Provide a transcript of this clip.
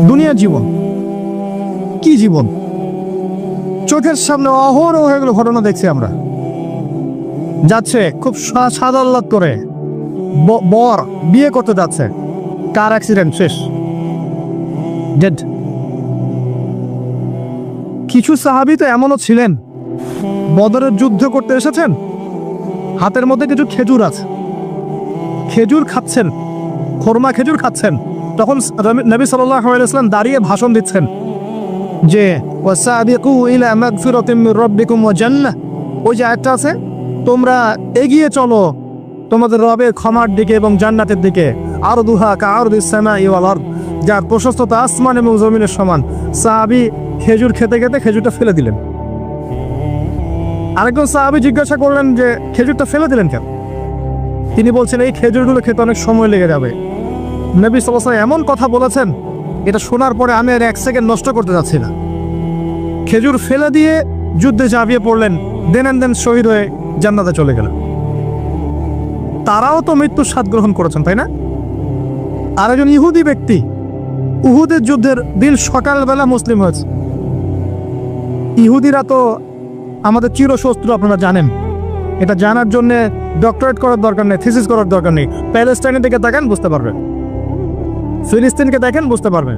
দুনিয়ার জীবন কি জীবন, চোখের সামনে অহরহ এগুলো ঘটনা দেখছি আমরা। যাচ্ছে খুব সাদাল্লাদ করে বর বিয়ে করতে যাচ্ছে, কার অ্যাক্সিডেন্ট, শেষ, ডেড। কিছু সাহাবী তো এমনও ছিলেন, বদরের যুদ্ধ করতে এসেছেন, হাতের মধ্যে কিছু খেজুর আছে, খেজুর খাচ্ছেন, খোরমা খেজুর খাচ্ছেন। তখন নবী সাল্লাল্লাহু আলাইহি ওয়াসাল্লাম দাঁড়িয়ে ভাষণ দিচ্ছেন যে ওয়াসাবিকু ইলা মাগফিরাতিম মির রাব্বিকুম ওয়া জান্নাহ। ওই যে আয়াতটা আছে, তোমরা এগিয়ে চলো তোমাদের রবের ক্ষমার দিকে এবং জান্নাতের দিকে। আরদুহা কাআরদিস সামাই ওয়াল আরদ, যার প্রশস্ততা আসমান এবং জমিনের সমান। সাহাবী খেজুর খেতে খেতে খেজুরটা ফেলে দিলেন। আরেকজন সাহাবী জিজ্ঞাসা করলেন যে খেজুরটা ফেলে দিলেন কেন? তিনি বলছেন এই খেজুরগুলো খেতে অনেক সময় লেগে যাবে। নবী সাল্লাল্লাহু আলাইহি ওয়াসাল্লাম এমন কথা বলেছেন, এটা শোনার পরে আমি আর এক সেকেন্ড নষ্ট করতে যাচ্ছি না। খেজুর ফেলে দিয়ে যুদ্ধে ঝাঁপিয়ে পড়লেন, দেন শহীদ হয়ে জান্নাতে চলে গেলেন। তারাও তো মৃত্যুর স্বাদ গ্রহণ করেছেন, তাই না? আর একজন ইহুদি ব্যক্তি উহুদের যুদ্ধের দিন সকালবেলা মুসলিম হয়েছে। ইহুদিরা তো আমাদের চিরশত্রু, আপনারা জানেন। এটা জানার জন্য ডক্টরেট করার দরকার নেই, থিসিস করার দরকার নেই। প্যালেস্টাইনের দিকে দেখেন বুঝতে পারবেন, ফিলিস্তিনকে দেখেন বুঝতে পারবেন।